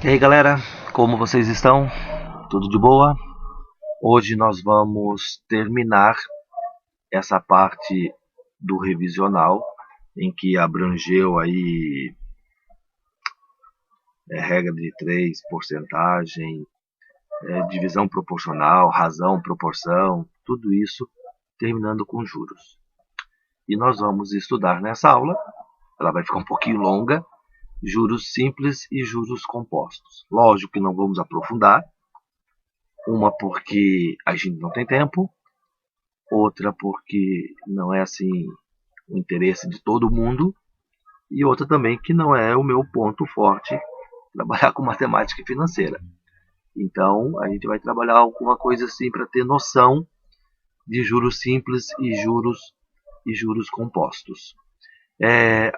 E aí galera, como vocês estão? Tudo de boa? Hoje nós vamos terminar essa parte do revisional, em que abrangeu aí regra de 3, porcentagem, divisão proporcional, razão, proporção, tudo isso terminando com juros. E nós vamos estudar nessa aula, ela vai ficar um pouquinho longa, juros simples e juros compostos. Lógico que não vamos aprofundar, uma porque a gente não tem tempo, outra porque não é assim o interesse de todo mundo, e outra também que não é o meu ponto forte, trabalhar com matemática financeira. Então a gente vai trabalhar alguma coisa assim para ter noção de juros simples e juros compostos.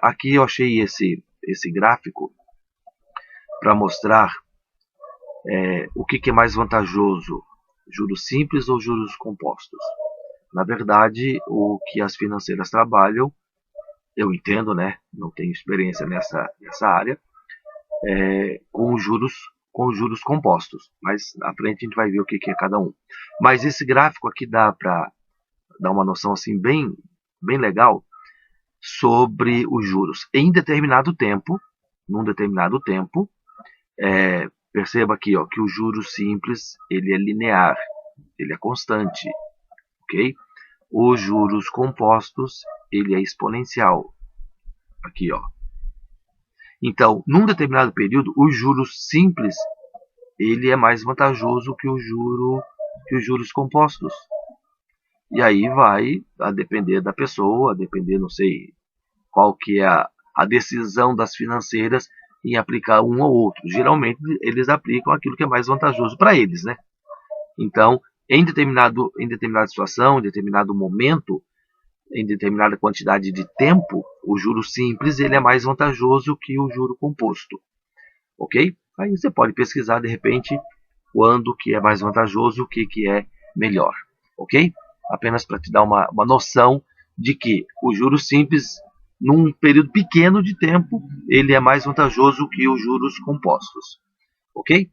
Aqui eu achei esse gráfico para mostrar o que é mais vantajoso, juros simples ou juros compostos. Na verdade, o que as financeiras trabalham, eu entendo, né? Não tenho experiência nessa área, com juros compostos. Mas à frente a gente vai ver o que é cada um. Mas esse gráfico aqui dá para dar uma noção assim bem legal sobre os juros em determinado tempo, num determinado tempo. Perceba aqui, ó, que o juros simples ele é linear, ele é constante, ok? Os juros compostos ele é exponencial, aqui, ó. Então, num determinado período, os juros simples ele é mais vantajoso que os juros compostos. E aí vai a depender da pessoa, a depender, não sei qual que é a decisão das financeiras em aplicar um ou outro. Geralmente eles aplicam aquilo que é mais vantajoso para eles, né? Então, em determinada situação, em determinado momento, em determinada quantidade de tempo, o juro simples ele é mais vantajoso que o juro composto, ok? Aí você pode pesquisar de repente quando que é mais vantajoso, o que é melhor, ok? Apenas para te dar uma noção de que o juro simples, num período pequeno de tempo, ele é mais vantajoso que os juros compostos, ok?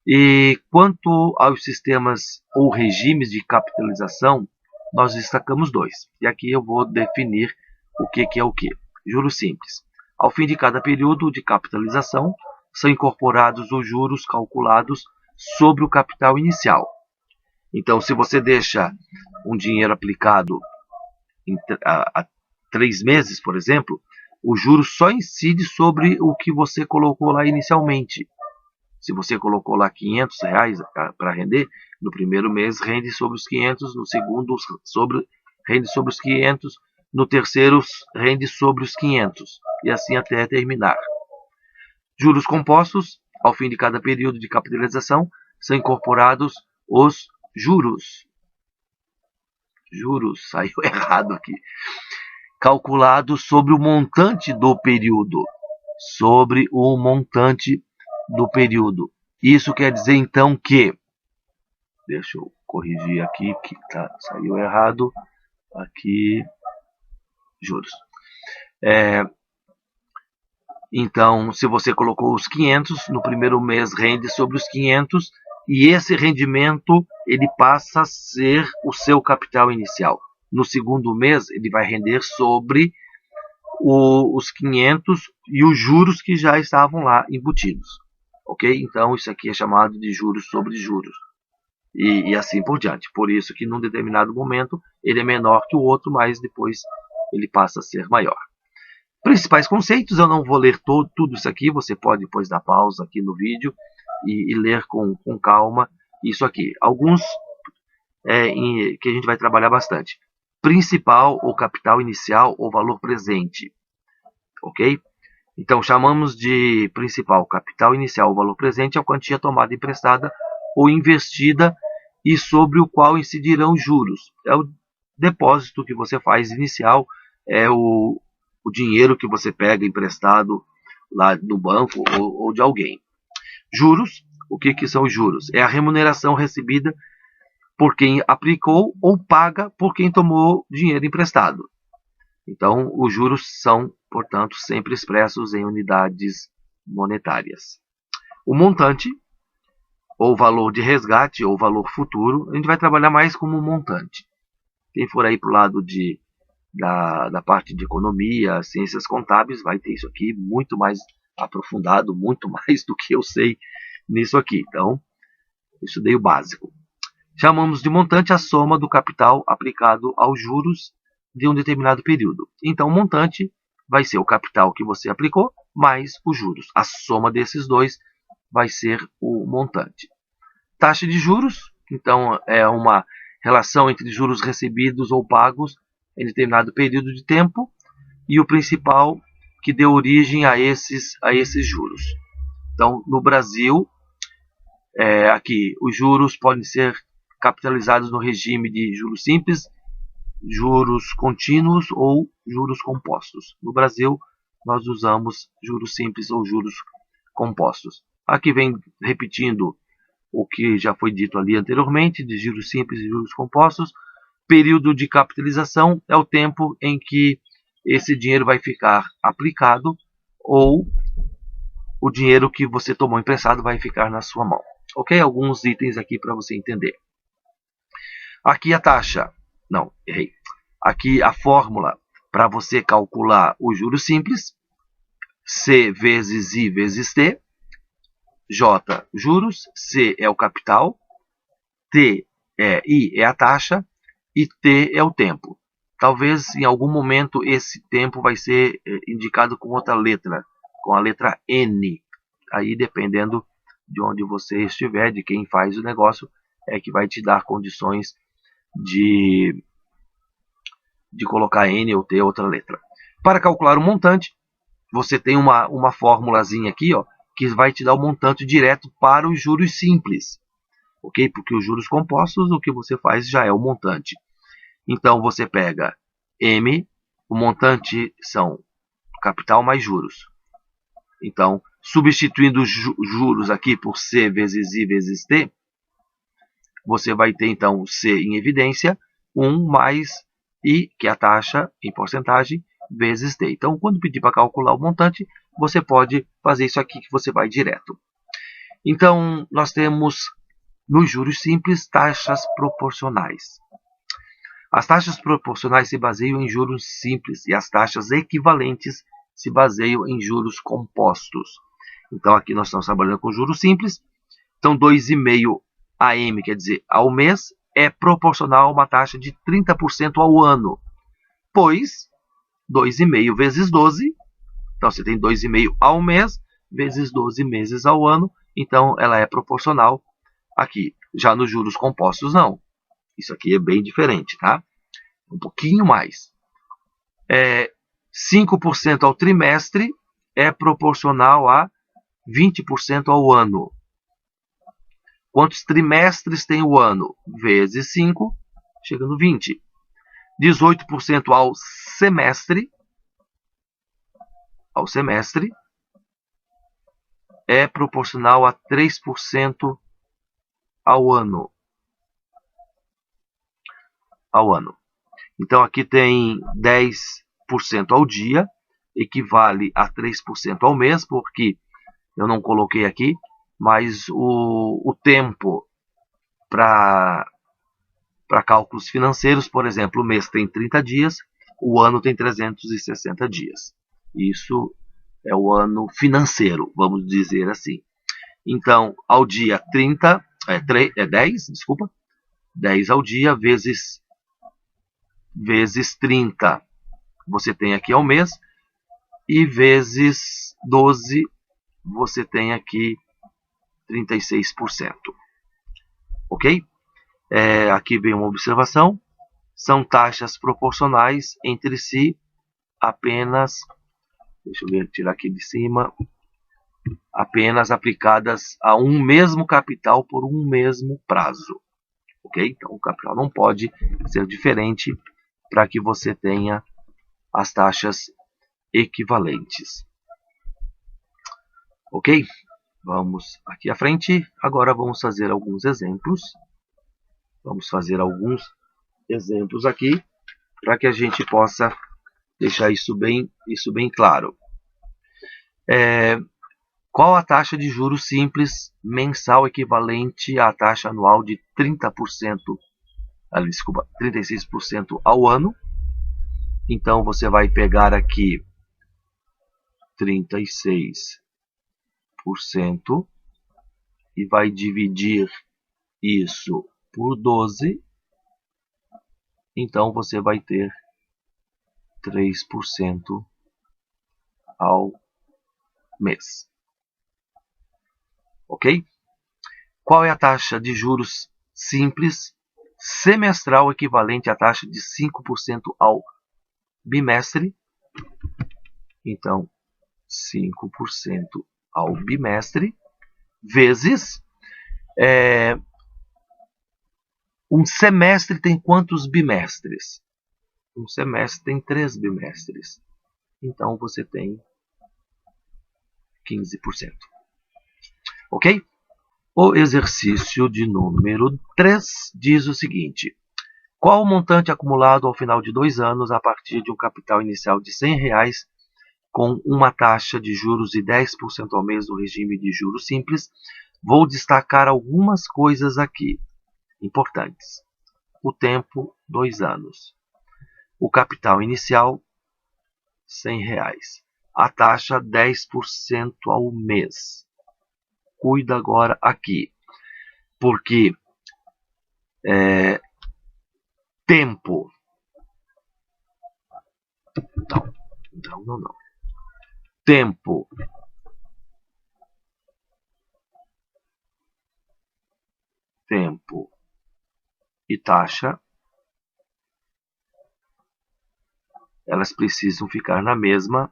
E quanto aos sistemas ou regimes de capitalização, nós destacamos dois. E aqui eu vou definir o que é o que. Juros simples. Ao fim de cada período de capitalização, são incorporados os juros calculados sobre o capital inicial. Então, se você deixa um dinheiro aplicado há 3 meses, por exemplo, o juro só incide sobre o que você colocou lá inicialmente. Se você colocou lá R$500 para render, no primeiro mês rende sobre os 500, no segundo rende sobre os 500, no terceiro rende sobre os 500, e assim até terminar. Juros compostos, ao fim de cada período de capitalização, são incorporados os juros. Juros, saiu errado aqui. Calculados sobre o montante do período. Sobre o montante do período. Isso quer dizer então que, deixa eu corrigir aqui que saiu errado, aqui, juros. Então, se você colocou os 500, no primeiro mês rende sobre os 500, e esse rendimento ele passa a ser o seu capital inicial. No segundo mês ele vai render sobre os 500 e os juros que já estavam lá embutidos. Ok? Então isso aqui é chamado de juros sobre juros. E assim por diante. Por isso que num determinado momento ele é menor que o outro, mas depois ele passa a ser maior. Principais conceitos, eu não vou ler tudo isso aqui, você pode depois dar pausa aqui no vídeo e ler com calma isso aqui. Alguns que a gente vai trabalhar bastante. Principal ou capital inicial ou valor presente. Ok? Então, chamamos de principal capital inicial ou valor presente a quantia tomada emprestada ou investida e sobre o qual incidirão juros. É o depósito que você faz inicial, é o dinheiro que você pega emprestado lá no banco ou de alguém. Juros, o que são os juros? É a remuneração recebida por quem aplicou ou paga por quem tomou dinheiro emprestado. Então, os juros são, portanto, sempre expressos em unidades monetárias. o montante, ou valor de resgate, ou valor futuro. A gente vai trabalhar mais como montante. Quem for aí para o lado da parte de economia, ciências contábeis, vai ter isso aqui muito mais aprofundado, muito mais do que eu sei nisso aqui. Então, isso daí é o básico. Chamamos de montante a soma do capital aplicado aos juros de um determinado período. Então, o montante vai ser o capital que você aplicou mais os juros. A soma desses dois vai ser o montante. Taxa de juros, então, é uma relação entre juros recebidos ou pagos em determinado período de tempo e o principal que deu origem a esses juros. Então, no Brasil, aqui, os juros podem ser capitalizados no regime de juros simples, juros contínuos ou juros compostos. No Brasil, nós usamos juros simples ou juros compostos. Aqui vem repetindo o que já foi dito ali anteriormente, de juros simples e juros compostos. Período de capitalização é o tempo em que esse dinheiro vai ficar aplicado ou o dinheiro que você tomou emprestado vai ficar na sua mão. Ok? Alguns itens aqui para você entender. Aqui a taxa. Não, errei. Aqui a fórmula para você calcular os juros simples. C vezes I vezes T. J, juros. C é o capital. I é a taxa. E T é o tempo. Talvez em algum momento esse tempo vai ser indicado com outra letra, com a letra N. Aí dependendo de onde você estiver, de quem faz o negócio, é que vai te dar condições de colocar N ou T, outra letra. Para calcular o montante, você tem uma formulazinha aqui, ó, que vai te dar o montante direto para os juros simples. Ok? Porque os juros compostos, o que você faz já é o montante. Então, você pega M, o montante são capital mais juros. Então, substituindo os juros aqui por C vezes I vezes T, você vai ter, então, C em evidência, 1 mais I, que é a taxa em porcentagem, vezes T. Então, quando pedir para calcular o montante, você pode fazer isso aqui que você vai direto. Então, nós temos, nos juros simples, taxas proporcionais. As taxas proporcionais se baseiam em juros simples e as taxas equivalentes se baseiam em juros compostos. Então, aqui nós estamos trabalhando com juros simples. Então, 2,5 AM, quer dizer, ao mês, é proporcional a uma taxa de 30% ao ano. Pois, 2,5 vezes 12, então você tem 2,5 ao mês, vezes 12 meses ao ano, então ela é proporcional aqui. Já nos juros compostos, não. Isso aqui é bem diferente, tá? Um pouquinho mais. 5% ao trimestre é proporcional a 20% ao ano. Quantos trimestres tem o ano? Vezes 5, chegando 20. 18% ao semestre. É proporcional a 3% ao ano. Então, aqui tem 10% ao dia, equivale a 3% ao mês, porque eu não coloquei aqui, mas o tempo para cálculos financeiros, por exemplo, o mês tem 30 dias, o ano tem 360 dias. Isso é o ano financeiro, vamos dizer assim. Então, ao dia 10 ao dia vezes 30, você tem aqui ao mês, e vezes 12, você tem aqui 36%. Ok? Aqui vem uma observação. São taxas proporcionais entre si apenas, deixa eu ver, tirar aqui de cima, apenas aplicadas a um mesmo capital por um mesmo prazo. Ok? Então, o capital não pode ser diferente para que você tenha as taxas equivalentes. Ok? Vamos aqui à frente. Agora vamos fazer alguns exemplos. Vamos fazer alguns exemplos aqui para que a gente possa deixar isso bem claro. Qual a taxa de juros simples mensal equivalente à taxa anual de 36% ao ano? Então, você vai pegar aqui 36% e vai dividir isso por 12. Então, você vai ter 3% ao mês. Ok? Qual é a taxa de juros simples semestral equivalente à taxa de 5% ao bimestre? Então, 5% ao bimestre vezes um semestre tem quantos bimestres? Um semestre tem 3 bimestres. Então, você tem 15%. Ok? O exercício de número 3 diz o seguinte. Qual o montante acumulado ao final de 2 anos a partir de um capital inicial de R$100 com uma taxa de juros de 10% ao mês no regime de juros simples? Vou destacar algumas coisas aqui importantes. O tempo, 2 anos. O capital inicial, R$100. A taxa, 10% ao mês. Cuida agora aqui, porque tempo. Não. Tempo. Tempo e taxa, elas precisam ficar na mesma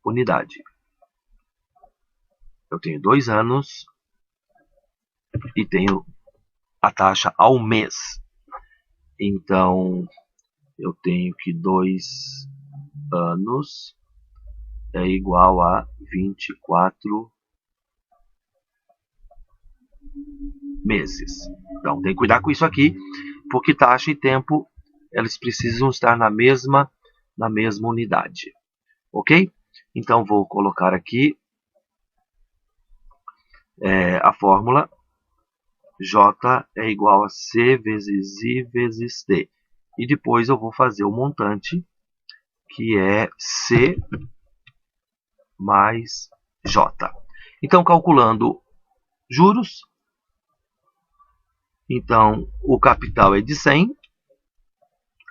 unidade. Eu tenho 2 anos e tenho a taxa ao mês. Então, eu tenho que 2 anos é igual a 24 meses. Então, tem que cuidar com isso aqui, porque taxa e tempo, eles precisam estar na mesma unidade. Ok? Então, vou colocar aqui a fórmula. J é igual a C vezes I vezes T. E depois eu vou fazer o montante, que é C mais J. Então, calculando juros, então o capital é de 100,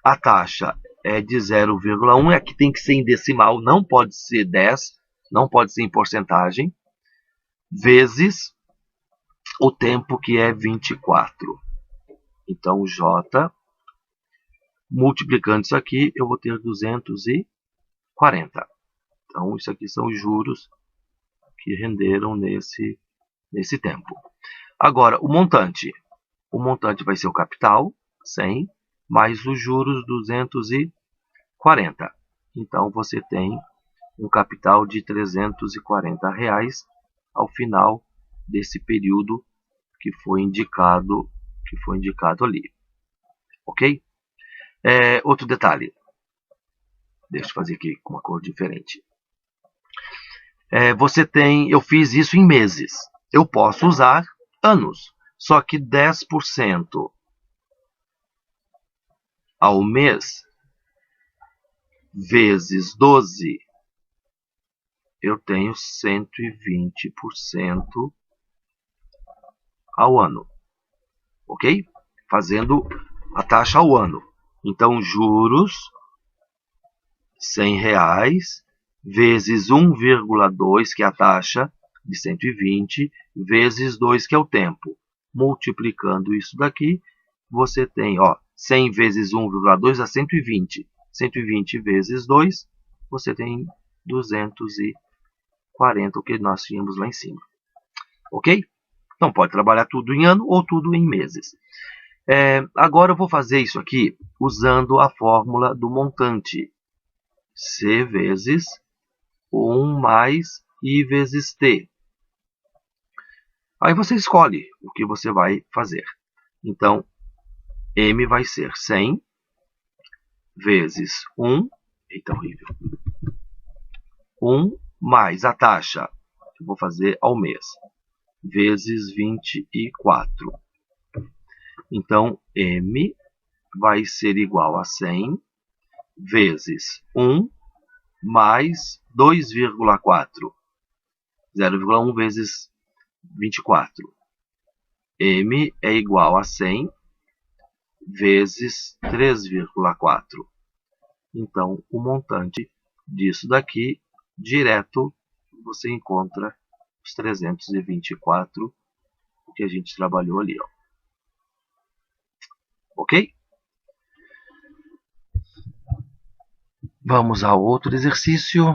a taxa é de 0,1, aqui tem que ser em decimal, não pode ser 10, não pode ser em porcentagem, vezes o tempo, que é 24. Então, J, multiplicando isso aqui, eu vou ter 240. Então, isso aqui são os juros que renderam nesse tempo. Agora, o montante. O montante vai ser o capital, 100, mais os juros, 240. Então, você tem um capital de R$340 ao final desse período que foi indicado ali. Ok? Outro detalhe. Deixa eu fazer aqui com uma cor diferente. Eu fiz isso em meses. Eu posso usar anos. Só que 10% ao mês vezes 12, eu tenho 120% ao ano. Ok? Fazendo a taxa ao ano. Então, juros, R$100, vezes 1,2, que é a taxa de 120, vezes 2, que é o tempo. Multiplicando isso daqui, você tem 100 vezes 1,2 dá 120. 120 vezes 2, você tem 240, o que nós tínhamos lá em cima. Ok? Então, pode trabalhar tudo em ano ou tudo em meses. Agora eu vou fazer isso aqui usando a fórmula do montante. C vezes 1 mais I vezes T. Aí você escolhe o que você vai fazer. Então, M vai ser 100 vezes 1, eita, horrível, 1 mais a taxa, que eu vou fazer ao mês, vezes 24. Então, M vai ser igual a 100 vezes 1 mais 2,4. 0,1 vezes 24. M é igual a 100 vezes 3,4. Então, o montante disso daqui, direto, você encontra os 324 que a gente trabalhou ali, ó. Ok? Vamos ao outro exercício.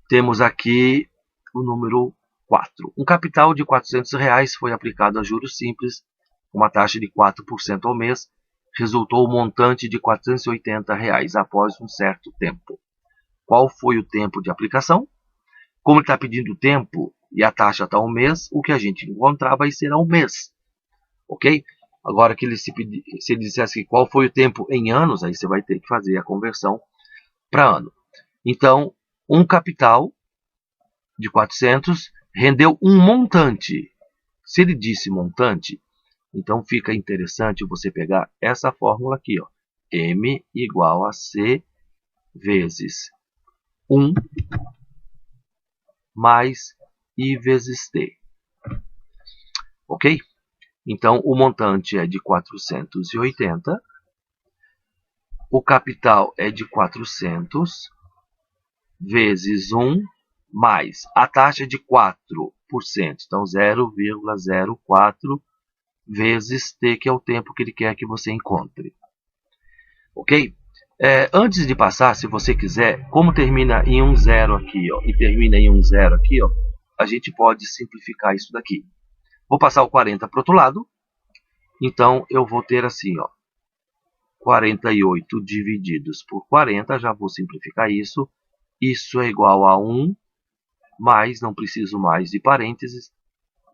Temos aqui o número 4. Um capital de R$400 foi aplicado a juros simples, com uma taxa de 4% ao mês. Resultou um montante de R$480 após um certo tempo. Qual foi o tempo de aplicação? Como ele está pedindo tempo e a taxa está ao mês, o que a gente encontrar vai ser ao mês. Ok? Agora, que se ele dissesse qual foi o tempo em anos, aí você vai ter que fazer a conversão para ano. Então, um capital de 400 rendeu um montante. Se ele disse montante, então fica interessante você pegar essa fórmula aqui, ó. M igual a C vezes 1 mais I vezes T. Ok? Então, o montante é de 480. O capital é de 400 vezes 1 mais a taxa de 4%. Então, 0,04 vezes T, que é o tempo que ele quer que você encontre. Ok? Antes de passar, se você quiser, como termina em um zero aqui, ó, e termina em um zero aqui, ó, a gente pode simplificar isso daqui. Vou passar o 40 para o outro lado. Então, eu vou ter assim, ó, 48 divididos por 40, já vou simplificar isso. Isso é igual a 1, mais, não preciso mais de parênteses,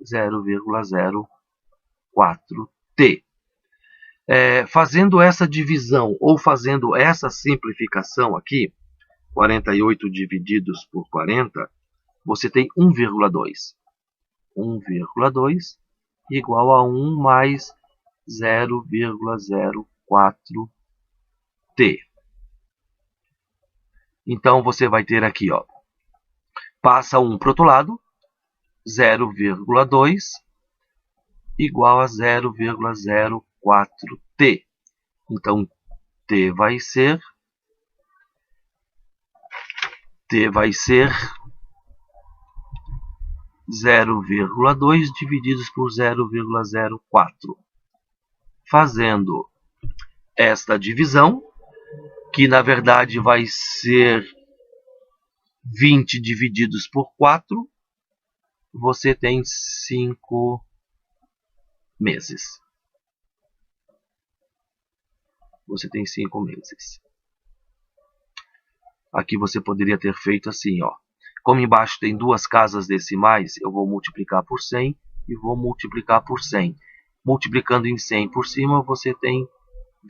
0,04t. Fazendo essa divisão ou fazendo essa simplificação aqui, 48 divididos por 40, você tem 1,2. 1,2 igual a 1 mais 0,04t. Então, você vai ter aqui, ó, passa 1 para o outro lado, 0,2 igual a 0,04t. Então, t vai ser 0,2 divididos por 0,04. Fazendo esta divisão, que na verdade vai ser 20 divididos por 4, você tem 5 meses. Você tem 5 meses. Aqui você poderia ter feito assim, ó. Como embaixo tem duas casas decimais, eu vou multiplicar por 100 e vou multiplicar por 100. Multiplicando em 100 por cima, você tem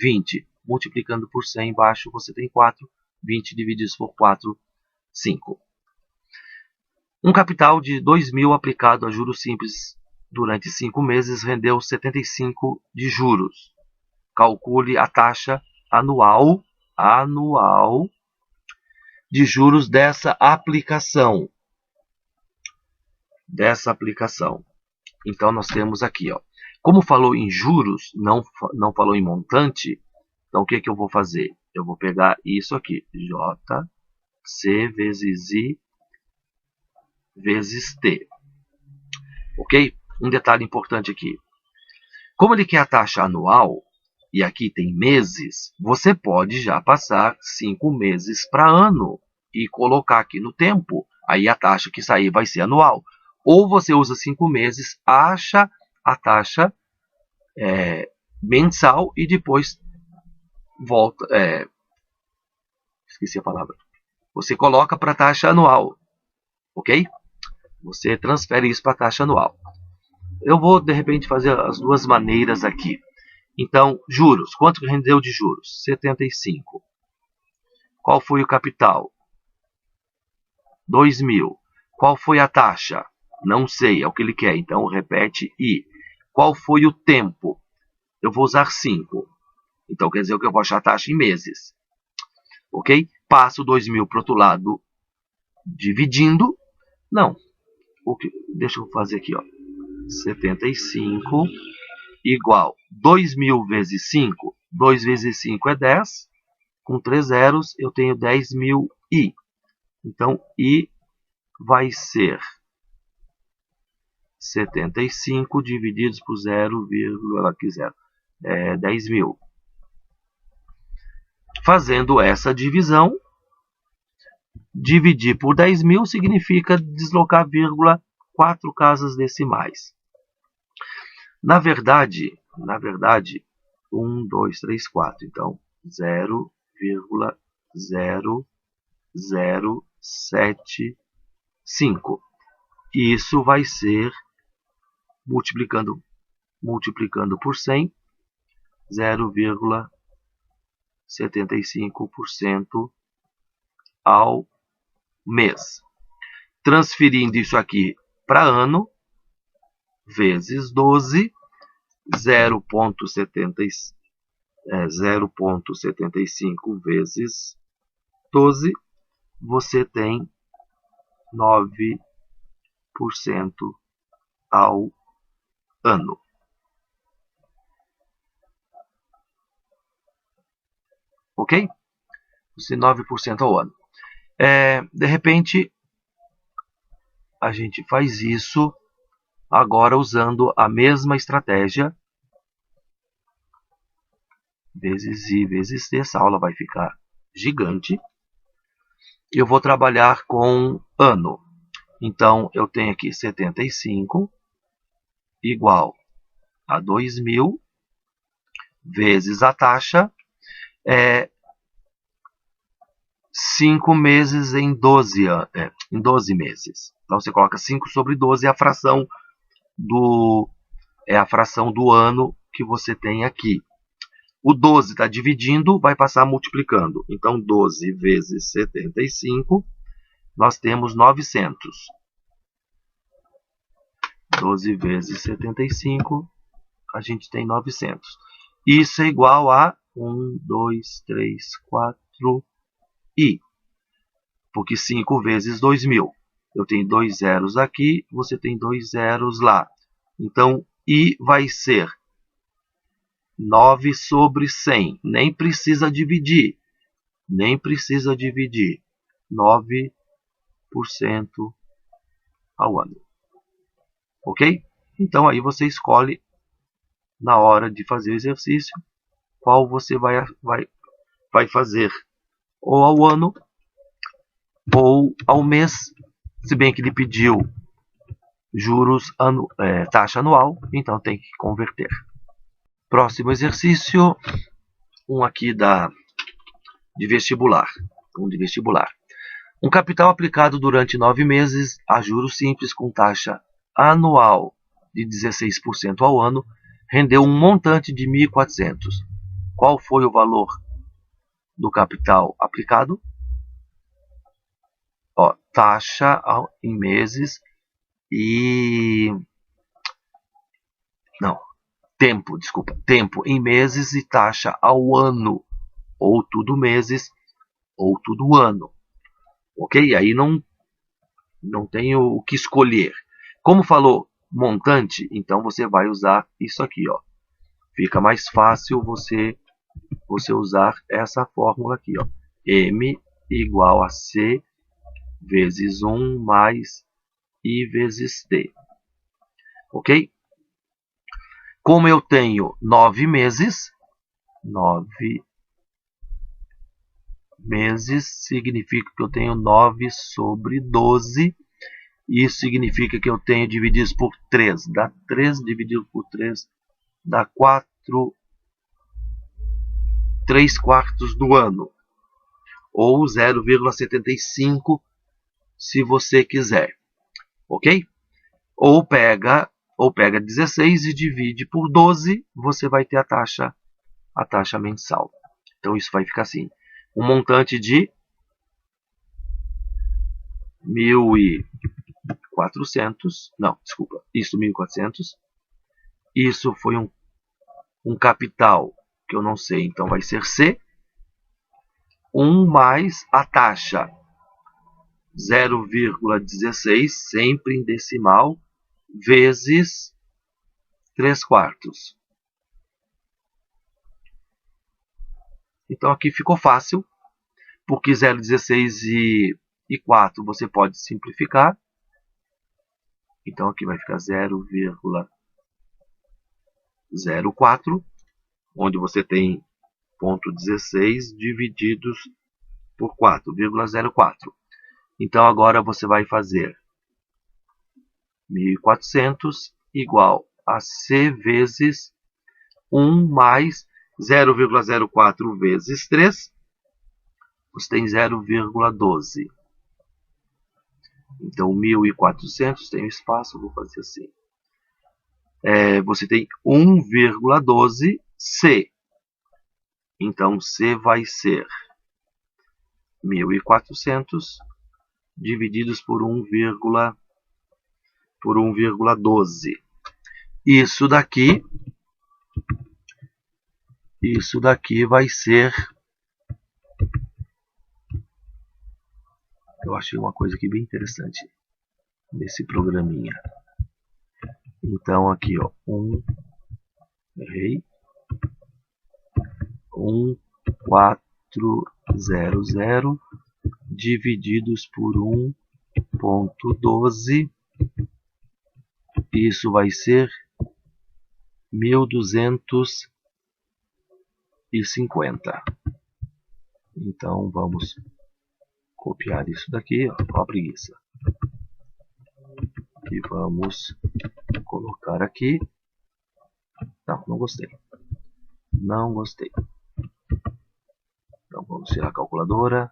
20. Multiplicando por 100 embaixo, você tem 4. 20 divididos por 4, 5. Um capital de 2.000 aplicado a juros simples durante 5 meses rendeu 75 de juros. Calcule a taxa anual de juros dessa aplicação. Então, nós temos aqui, ó. Como falou em juros, não falou em montante, então o que eu vou fazer? Eu vou pegar isso aqui, JC vezes I vezes T. Ok? Um detalhe importante aqui. Como ele quer a taxa anual, e aqui tem meses, você pode já passar 5 meses para ano e colocar aqui no tempo. Aí a taxa que sair vai ser anual. Ou você usa 5 meses, acha a taxa mensal e depois volta. Esqueci a palavra. Você coloca para a taxa anual. Ok? Você transfere isso para a taxa anual. Eu vou, de repente, fazer as duas maneiras aqui. Então, juros. Quanto que rendeu de juros? 75. Qual foi o capital? 2.000. Qual foi a taxa? Não sei, é o que ele quer. Então, repete I. Qual foi o tempo? Eu vou usar 5. Então, quer dizer que eu vou achar a taxa em meses. Ok? Passo 2.000 para o outro lado, dividindo. Não. Deixa eu fazer aqui, ó. 75 igual 2.000 vezes 5. 2 vezes 5 é 10. Com 3 zeros, eu tenho 10.000 I. Então, I vai ser 75 divididos por 0, aqui 0. 10.000. Fazendo essa divisão, dividir por 10.000 significa deslocar vírgula 4 casas decimais. Na verdade, 1, 2, 3, 4. Então, 0,0075. Isso vai ser, multiplicando por 100, 0,75% ao mês. Transferindo isso aqui para ano, vezes 12, 0,75 vezes 12, você tem 9% ao ano. Ok? Você 9% ao ano. De repente, a gente faz isso agora usando a mesma estratégia. Vezes I, vezes T. Essa aula vai ficar gigante. Eu vou trabalhar com ano. Então, eu tenho aqui 75 igual a 2.000 vezes a taxa. 5 meses em 12 meses. Então, você coloca 5 sobre 12, é a fração do ano que você tem aqui. O 12 está dividindo, vai passar multiplicando. Então, 12 vezes 75, nós temos 900. 12 vezes 75, a gente tem 900. Isso é igual a 1, 2, 3, 4, I. Porque 5 vezes 2.000. Eu tenho 2 zeros aqui, você tem 2 zeros lá. Então, I vai ser 9 sobre 100. Nem precisa dividir. 9% ao ano. Ok? Então, aí você escolhe, na hora de fazer o exercício, qual você vai fazer. Ou ao ano, ou ao mês. Se bem que ele pediu juros, taxa anual, então tem que converter. Próximo exercício, um aqui de vestibular. Um capital aplicado durante 9 meses a juros simples com taxa anual de 16% ao ano rendeu um montante de 1.400. Qual foi o valor do capital aplicado? Ó, taxa em meses e... Não, tempo em meses e taxa ao ano. Ou tudo meses, ou tudo ano. Ok? Aí não tem o que escolher. Como falou montante, então você vai usar isso aqui, ó. Fica mais fácil você usar essa fórmula aqui, ó. M igual a C vezes 1 mais I vezes T. Ok? Como eu tenho 9 meses, 9 meses significa que eu tenho 9 sobre 12. Isso significa que eu tenho dividido por 3. Dá 3 dividido por 3, dá 4, 3/4 do ano. Ou 0,75 se você quiser. Ok? Ou pega ou pega 16 e divide por 12, você vai ter a taxa mensal. Então isso vai ficar assim, um montante de 1.400, não, desculpa, isso 1.400, isso foi um capital que eu não sei, então vai ser C, 1 mais a taxa 0,16, sempre em decimal, vezes 3/4. Então aqui ficou fácil, porque 0,16 e 4 você pode simplificar. Então aqui vai ficar 0,04, onde você tem 0,16 divididos por 4,04. Então agora você vai fazer 1.400 igual a C vezes 1 mais 0,04 vezes 3, você tem 0,12. Então 1.400 tem espaço, vou fazer assim. Você tem 1,12 C. Então C vai ser 1.400 divididos por 1,12. Isso daqui vai ser... Eu achei uma coisa aqui bem interessante nesse programinha. Então aqui, ó, 1.400 divididos por 1,12, isso vai ser 1.250. Então vamos copiar isso daqui, ó a preguiça. E vamos colocar aqui. Não gostei. Não gostei. Então vamos tirar a calculadora.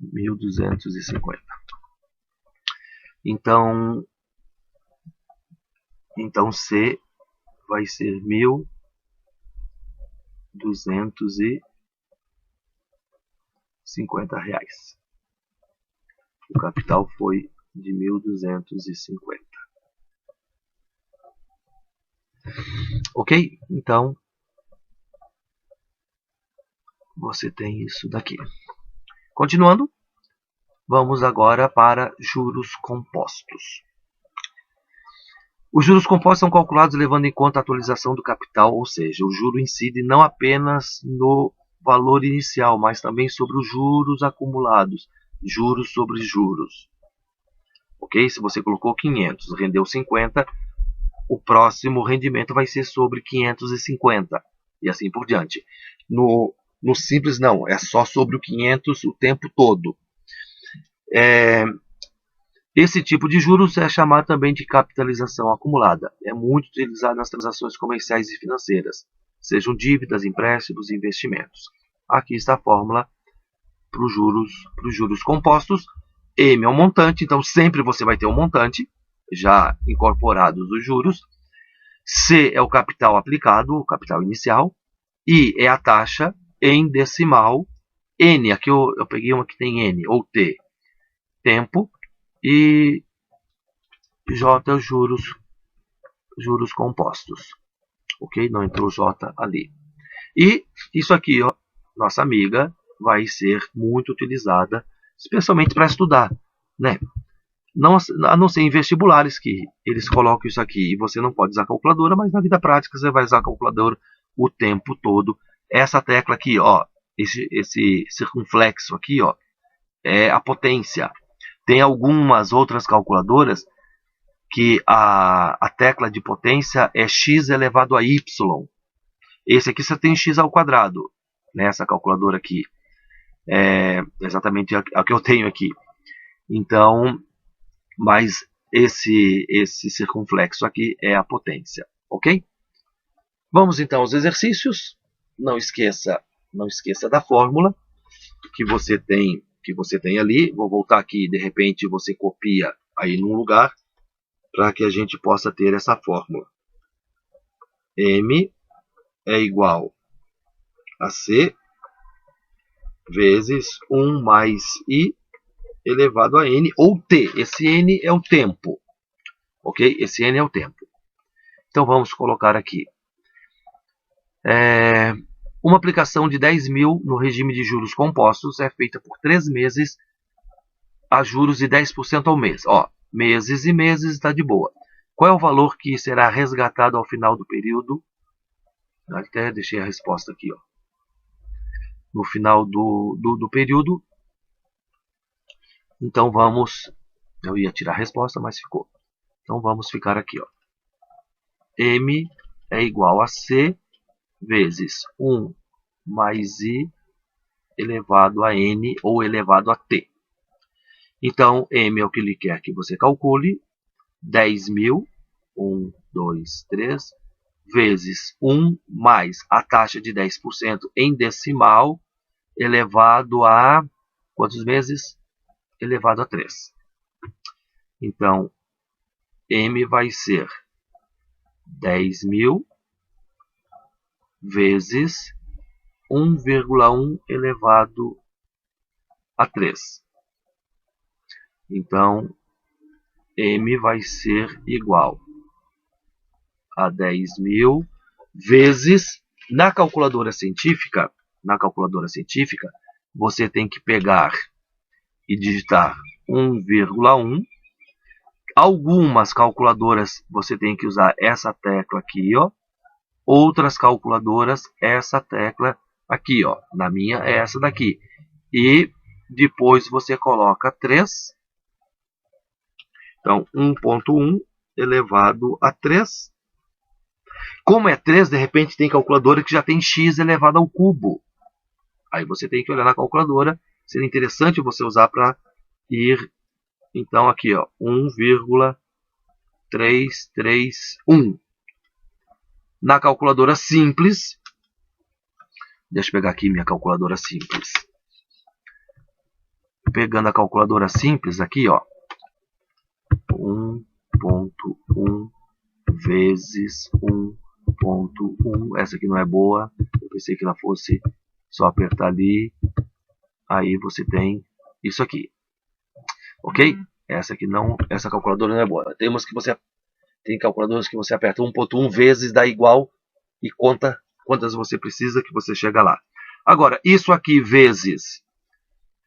1.250. Então C vai ser 1.250 reais. O capital foi de 1.250. Ok? Então você tem isso daqui. Continuando, vamos agora para juros compostos. Os juros compostos são calculados levando em conta a atualização do capital, ou seja, o juro incide não apenas no valor inicial, mas também sobre os juros acumulados, juros sobre juros. Ok? Se você colocou 500, rendeu 50, o próximo rendimento vai ser sobre 550 e assim por diante. No simples não, é só sobre o 500 o tempo todo. Esse tipo de juros é chamado também de capitalização acumulada. É muito utilizado nas transações comerciais e financeiras, sejam dívidas, empréstimos e investimentos. Aqui está a fórmula para os juros compostos. M é um montante, então sempre você vai ter um montante já incorporados os juros. C é o capital aplicado, o capital inicial. I é a taxa em decimal. N, aqui eu peguei uma que tem N, ou T, tempo. E J, juros compostos. Ok? Não entrou J ali. E isso aqui, ó, nossa amiga, vai ser muito utilizada, especialmente para estudar, né? A não ser em vestibulares, que eles colocam isso aqui e você não pode usar a calculadora, mas na vida prática você vai usar a calculadora o tempo todo. Essa tecla aqui, ó, esse circunflexo aqui, ó, é a potência. Tem algumas outras calculadoras que a tecla de potência é x elevado a y. Esse aqui você tem x ao quadrado. Nessa calculadora aqui. É exatamente a que eu tenho aqui. Então, mas esse circunflexo aqui é a potência. Ok? Vamos então aos exercícios. Não esqueça da fórmula que você tem ali. Vou voltar aqui, de repente você copia aí num lugar para que a gente possa ter essa fórmula. M é igual a C vezes 1 mais I elevado a N, ou T. Esse N é o tempo. Ok? Esse N é o tempo. Então vamos colocar aqui. Uma aplicação de 10 mil no regime de juros compostos é feita por 3 meses a juros de 10% ao mês. Ó, meses e meses está de boa. Qual é o valor que será resgatado ao final do período? Até deixei a resposta aqui. Ó. No final do período. Então vamos... Eu ia tirar a resposta, mas ficou. Então vamos ficar aqui. Ó. M é igual a C vezes 1 mais I elevado a N ou elevado a T. Então, M é o que ele quer que você calcule. 10 mil, 1, 2, 3, vezes 1 mais a taxa de 10% em decimal, elevado a... quantos meses? Elevado a 3. Então, M vai ser 10 mil vezes 1,1 elevado a 3. Então, M vai ser igual a 10 mil vezes, na calculadora científica, você tem que pegar e digitar 1,1. Algumas calculadoras você tem que usar essa tecla aqui, ó. Outras calculadoras, essa tecla aqui, ó. Na minha é essa daqui. E depois você coloca 3. Então, 1,1 elevado a 3. Como é 3, de repente tem calculadora que já tem x elevado ao cubo. Aí você tem que olhar na calculadora. Seria interessante você usar para ir... Então, aqui, ó, 1,331. Na calculadora simples, deixa eu pegar aqui minha calculadora simples. Pegando a calculadora simples aqui, ó, 1,1 vezes 1,1. Essa aqui não é boa. Eu pensei que ela fosse só apertar ali. Aí você tem isso aqui. Ok? Essa aqui não, essa calculadora não é boa. Tem calculadoras que você aperta 1,1 vezes, dá igual e conta quantas você precisa que você chega lá. Agora, isso aqui vezes,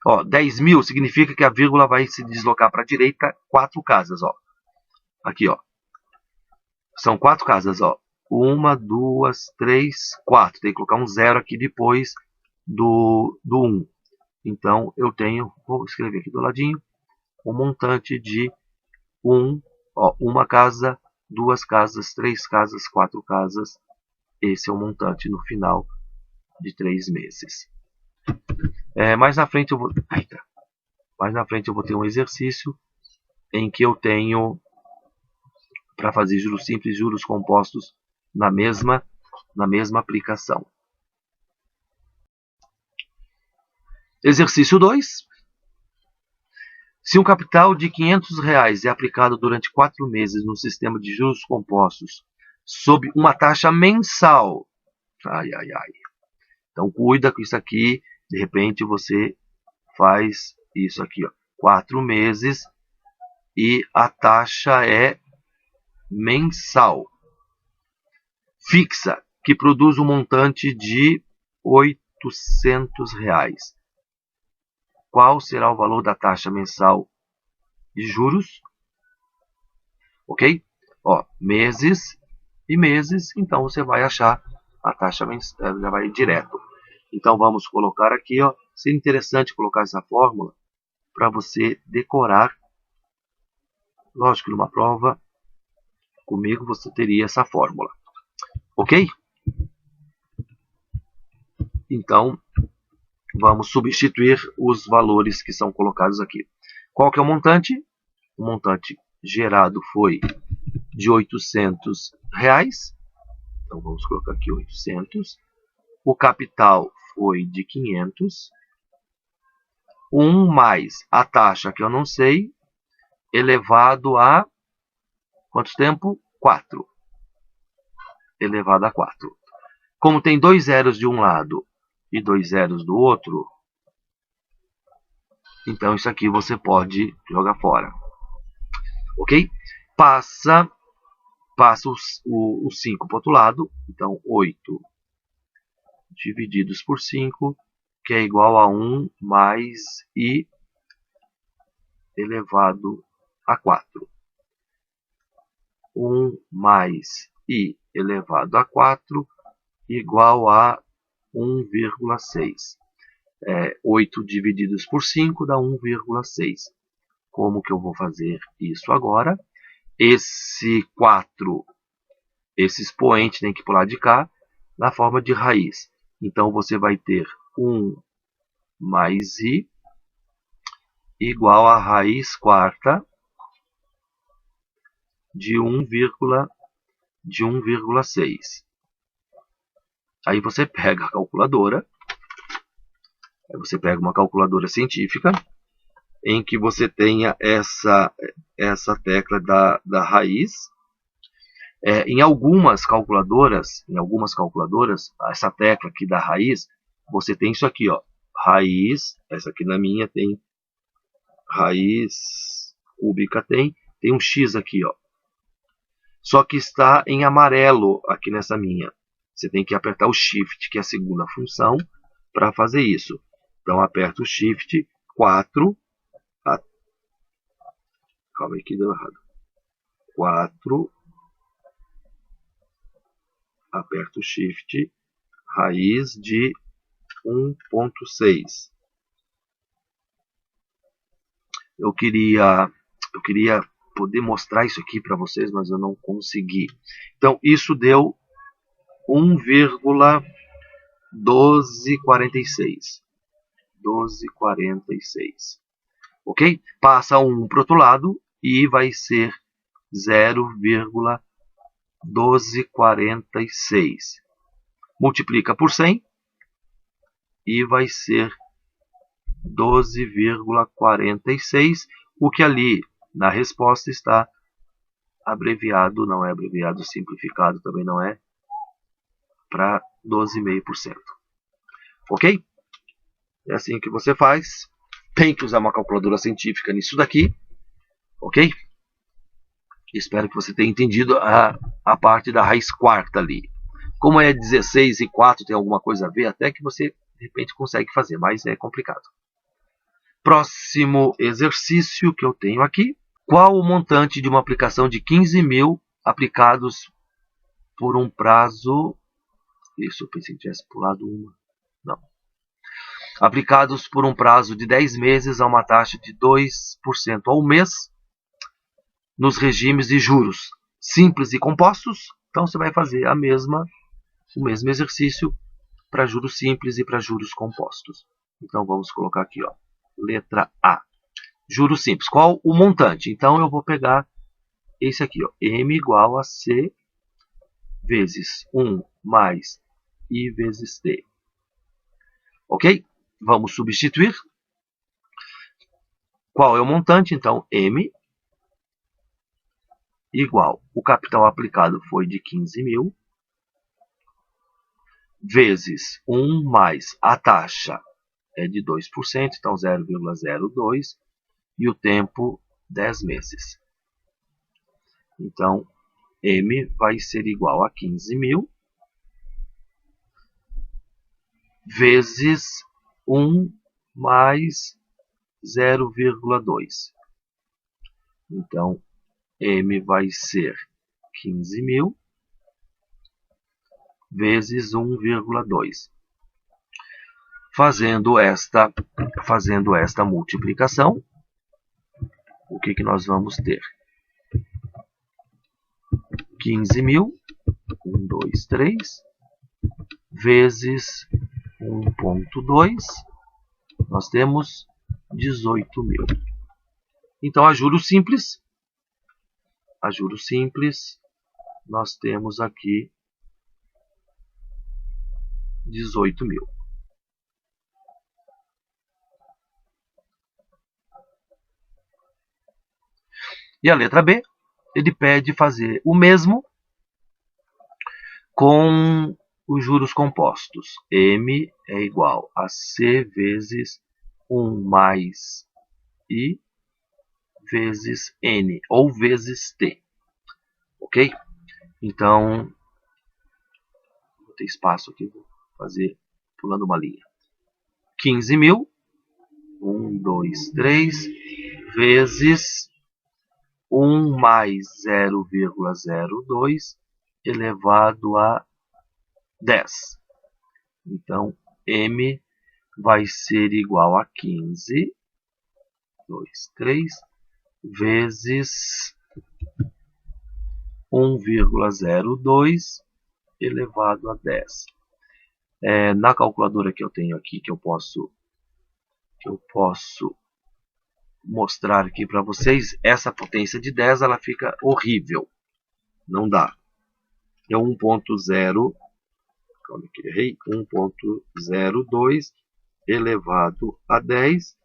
ó, 10 mil significa que a vírgula vai se deslocar para a direita 4 casas, ó. Aqui, ó. São 4 casas, ó. 1, 2, 3, 4. Tem que colocar um 0 aqui depois do 1. Então, eu tenho, vou escrever aqui do ladinho, um montante de uma casa, 2 casas, 3 casas, 4 casas. Esse é o montante no final de 3 meses. Mais na frente eu vou ter um exercício em que eu tenho para fazer juros simples e juros compostos na mesma aplicação. Exercício 2. Se um capital de R$500 é aplicado durante 4 meses no sistema de juros compostos sob uma taxa mensal. Então cuida com isso aqui. De repente você faz isso aqui, ó, 4 meses e a taxa é mensal. Fixa, que produz um montante de R$800. Qual será o valor da taxa mensal de juros? Ok? Ó, meses e meses, então você vai achar a taxa mensal, já vai direto. Então vamos colocar aqui, ó, seria interessante colocar essa fórmula para você decorar. Lógico que numa prova comigo você teria essa fórmula. Ok? Então, vamos substituir os valores que são colocados aqui. Qual que é o montante? O montante gerado foi de R$800. Então, vamos colocar aqui 800. O capital foi de 500. 1 mais a taxa, que eu não sei, elevado a Quanto tempo? 4 elevado a 4. Como tem 2 zeros de um lado e 2 zeros do outro, então isso aqui você pode jogar fora. Ok? Passa o 5 para o outro lado. Então, 8 divididos por 5, que é igual a 1 mais I elevado a 4. 1 mais I elevado a 4 igual a 1,6. 8 divididos por 5 dá 1,6. Como que eu vou fazer isso agora? Esse 4, esse expoente tem que pular de cá na forma de raiz. Então, você vai ter 1 mais I igual a raiz quarta de 1,6. Aí você pega a calculadora, uma calculadora científica, em que você tenha essa tecla da raiz. Em algumas calculadoras, essa tecla aqui da raiz, você tem isso aqui, ó, raiz. Essa aqui na minha tem raiz cúbica, tem um X aqui, ó. Só que está em amarelo aqui nessa minha. Você tem que apertar o Shift, que é a segunda função, para fazer isso. Então, aperta o Shift, 4. Calma aí que deu errado. 4. Aperta o Shift, raiz de 1,6. Eu queria poder mostrar isso aqui para vocês, mas eu não consegui. Então, isso deu 1,1246. 1246. Ok? Passa 1 para o outro lado e vai ser 0,1246. Multiplica por 100 e vai ser 12,46. O que ali na resposta está abreviado, não é abreviado, simplificado também não é, para 12,5%. Ok? É assim que você faz. Tem que usar uma calculadora científica nisso daqui. Ok? Espero que você tenha entendido a parte da raiz quarta ali. Como é 16 e 4, tem alguma coisa a ver, até que você de repente consegue fazer, mas é complicado. Próximo exercício que eu tenho aqui. Qual o montante de uma aplicação de 15 mil aplicados por um prazo... Isso, eu pensei que tivesse pulado uma. Não. Aplicados por um prazo de 10 meses a uma taxa de 2% ao mês nos regimes de juros simples e compostos. Então, você vai fazer o mesmo exercício para juros simples e para juros compostos. Então, vamos colocar aqui, ó, letra A. Juros simples. Qual o montante? Então, eu vou pegar esse aqui, ó, M igual a C vezes 1 mais I vezes T. Ok? Vamos substituir. Qual é o montante? Então, M igual, o capital aplicado foi de 15 mil, vezes 1 mais a taxa é de 2%, então 0,02, e o tempo 10 meses. Então, M vai ser igual a 15 mil, vezes 1 mais 0,2. Então, M vai ser 15 mil, vezes 1,2. Fazendo esta multiplicação, o que nós vamos ter? 15 mil, 1, 2, 3, vezes 1,2, nós temos 18 mil. Então, a juros simples, nós temos aqui 18 mil. E a letra B, ele pede fazer o mesmo com os juros compostos. M é igual a C vezes 1 mais I vezes N, ou vezes T. Ok? Então, vou ter espaço aqui, vou fazer pulando uma linha. 15.000, 1, 2, 3, vezes 1 mais 0,02 elevado a 10. Então, M vai ser igual a 15, 2, 3, vezes 1,02 elevado a 10. Na calculadora que eu tenho aqui, que eu posso mostrar aqui para vocês, essa potência de 10 ela fica horrível. Não dá. É 1.0, calma que errei, 1.02 elevado a 10.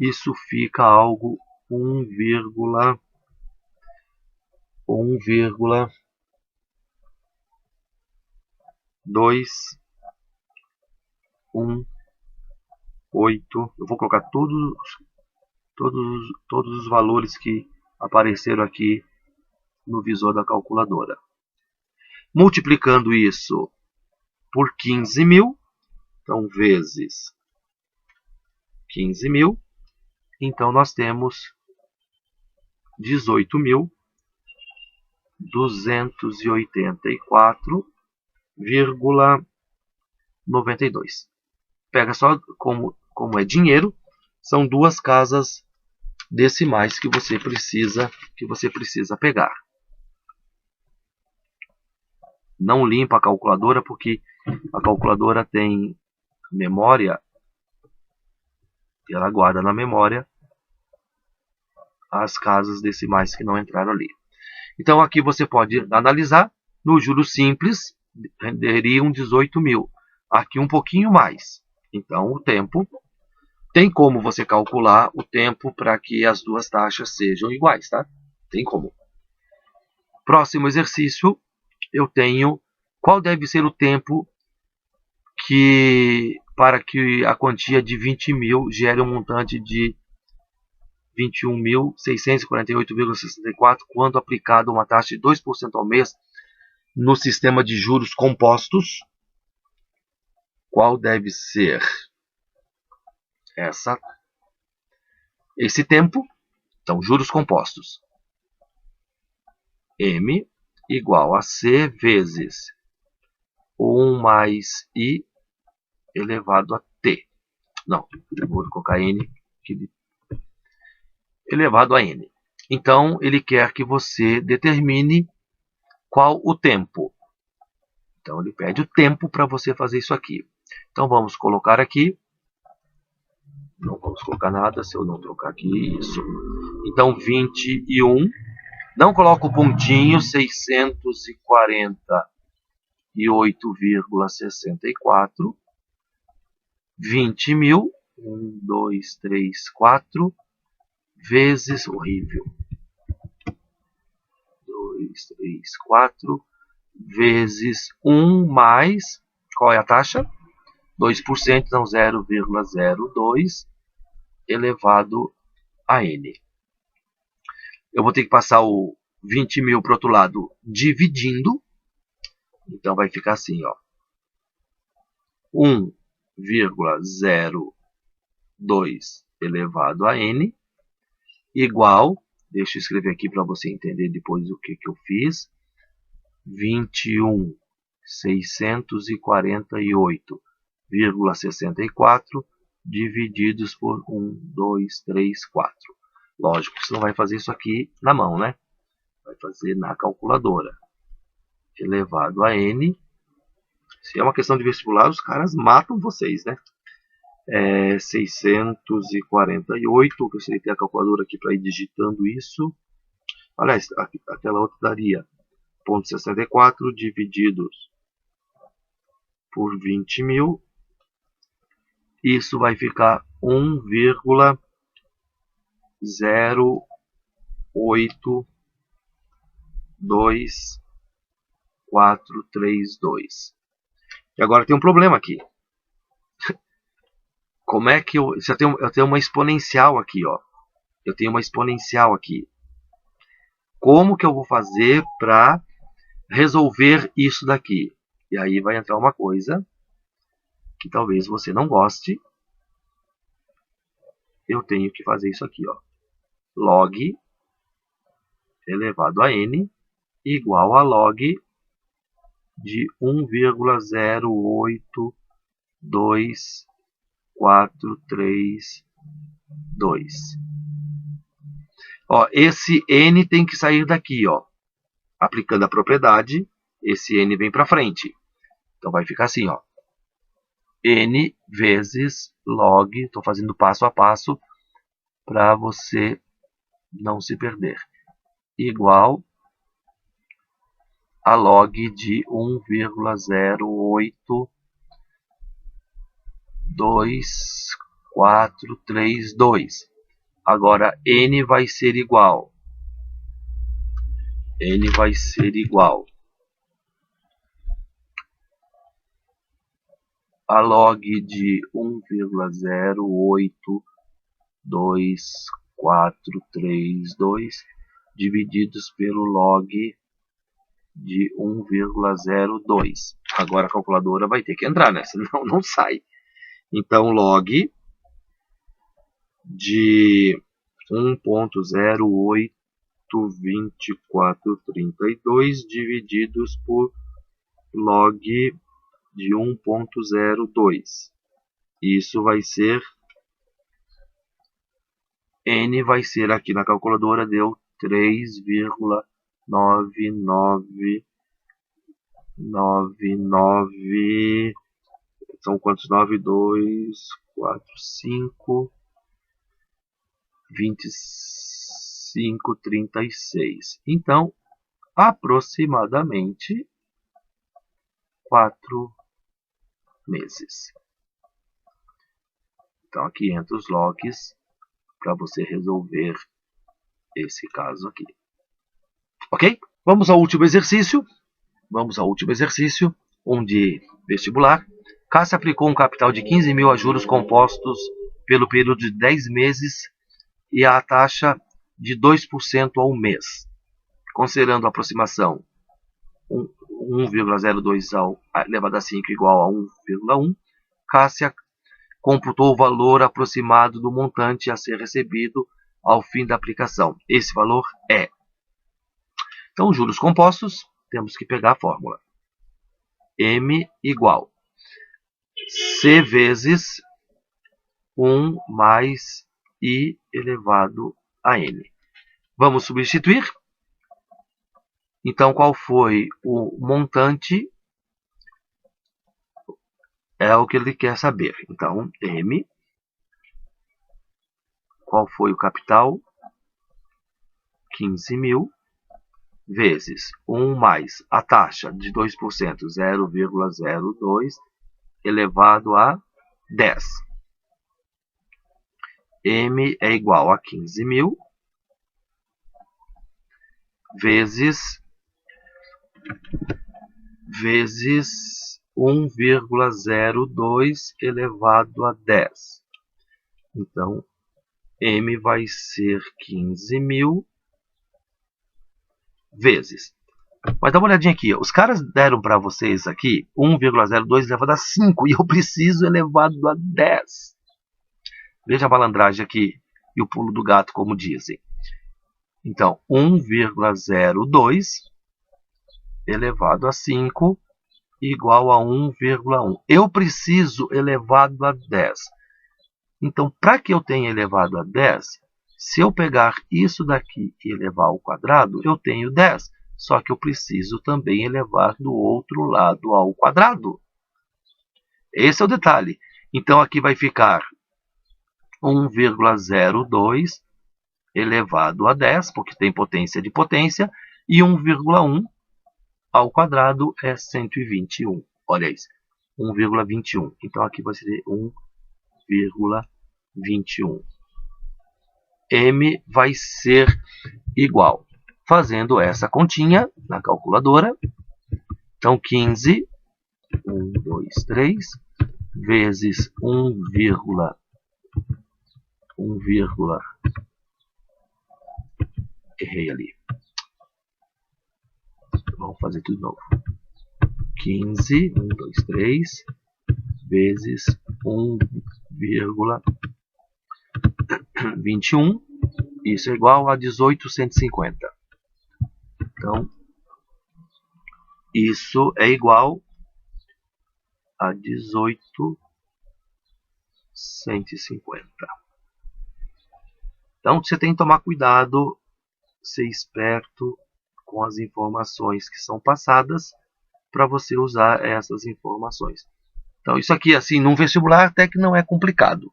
Isso fica algo 1,18 eu vou colocar todos os valores que apareceram aqui no visor da calculadora. Multiplicando isso por 15.000, então vezes 15.000, então nós temos 18.284,92. Pega só como é dinheiro, são duas casas decimais que você precisa pegar. Não limpa a calculadora, porque a calculadora tem memória e ela guarda na memória as casas decimais que não entraram ali. Então aqui você pode analisar, no juros simples renderiam 18.000, aqui um pouquinho mais. Então o tempo, tem como você calcular o tempo para que as duas taxas sejam iguais, tá? Tem como. Próximo exercício, eu tenho qual deve ser o tempo para que a quantia de 20.000 gere um montante de 21.648,64 quando aplicado uma taxa de 2% ao mês no sistema de juros compostos. Qual deve ser esse tempo? Então, juros compostos. M igual a C vezes 1 mais I elevado a T. Não, vou colocar N elevado a N. Então, ele quer que você determine qual o tempo. Então, ele pede o tempo para você fazer isso aqui. Então, vamos colocar aqui. Não vamos colocar nada se eu não trocar aqui. Isso. Então, 21. Não coloco o pontinho. 648,64. 20.000. 1, 2, 3, 4. Vezes. Horrível. 2, 3, 4. Vezes 1 mais. Qual é a taxa? 2%, então 0,02 elevado a N. Eu vou ter que passar o 20.000 para o outro lado dividindo. Então vai ficar assim, ó. 1,02 elevado a N igual, deixa eu escrever aqui para você entender depois o que eu fiz, 21.648,64 divididos por 1, 2, 3, 4. Lógico, você não vai fazer isso aqui na mão, né? Vai fazer na calculadora. Elevado a N. Se é uma questão de vestibular, os caras matam vocês, né? 648, que eu sei ter a calculadora aqui para ir digitando isso. Aliás, aquela outra daria 0,64 divididos por 20.000. Isso vai ficar 1,08 2, 4, 3, 2. E agora tem um problema aqui. Como é que eu tenho uma exponencial aqui, ó. Eu tenho uma exponencial aqui. Como que eu vou fazer para resolver isso daqui? E aí vai entrar uma coisa que talvez você não goste. Eu tenho que fazer isso aqui, ó. Log elevado a n igual a log de 1,08243,2. Ó, esse n tem que sair daqui, ó. Aplicando a propriedade, esse n vem para frente. Então vai ficar assim, ó. N vezes log, estou fazendo passo a passo para você não se perder, igual a log de 1,0824432. Agora n vai ser igual a log de 1,0824432 divididos pelo log de 1,02. Agora a calculadora vai ter que entrar, né? Senão não sai. Então, log de 1,082432 divididos por log de 1,02. Isso vai ser... N vai ser aqui na calculadora, deu 3,9999. São quantos? 9, 2, 4, 5, 25, 36. Então, aproximadamente 4 meses. Então, aqui entra os logs para você resolver esse caso aqui. Ok? Vamos ao último exercício. Onde vestibular. Cássia aplicou um capital de 15 mil a juros compostos pelo período de 10 meses e a taxa de 2% ao mês. Considerando a aproximação 1,02 elevado a 5 igual a 1,1, Cássia computou o valor aproximado do montante a ser recebido ao fim da aplicação. Esse valor é... Então, juros compostos, temos que pegar a fórmula. M igual C vezes 1 mais I elevado a N. Vamos substituir. Então, qual foi o montante? É o que ele quer saber. Então, M. Qual foi o capital? 15 mil. Vezes 1 mais a taxa de 2%, 0,02, elevado a 10. M é igual a 15 mil vezes 1,02 elevado a 10. Então, M vai ser 15 mil vezes. Mas dá uma olhadinha aqui. Os caras deram para vocês aqui 1,02 elevado a 5 e eu preciso elevado a 10. Veja a malandragem aqui e o pulo do gato, como dizem. Então, 1,02 elevado a 5 igual a 1,1. Eu preciso elevado a 10. Então, para que eu tenha elevado a 10, se eu pegar isso daqui e elevar ao quadrado, eu tenho 10. Só que eu preciso também elevar do outro lado ao quadrado. Esse é o detalhe. Então, aqui vai ficar 1,02 elevado a 10, porque tem potência de potência, e 1,1 ao quadrado é 121. Olha isso, 1,21. Então, aqui vai ser 1,21. M vai ser igual fazendo essa continha na calculadora. Então, 15, 1, 2, 3, vezes 1, errei ali. Vamos fazer tudo de novo. 15, 1, 2, 3, vezes 1,21. Isso é igual a 1850. Então, isso é igual a 1850. Então, você tem que tomar cuidado, ser esperto com as informações que são passadas para você usar essas informações. Então, isso aqui, assim, num vestibular até que não é complicado,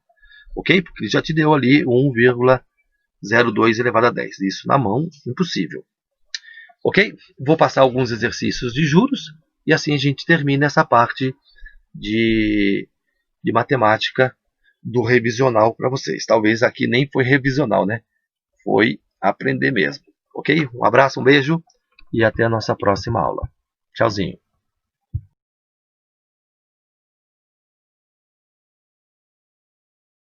ok? Porque ele já te deu ali 1,02 elevado a 10. Isso na mão, impossível. Ok? Vou passar alguns exercícios de juros e assim a gente termina essa parte de matemática do revisional para vocês. Talvez aqui nem foi revisional, né? Foi aprender mesmo. Ok? Um abraço, um beijo e até a nossa próxima aula. Tchauzinho.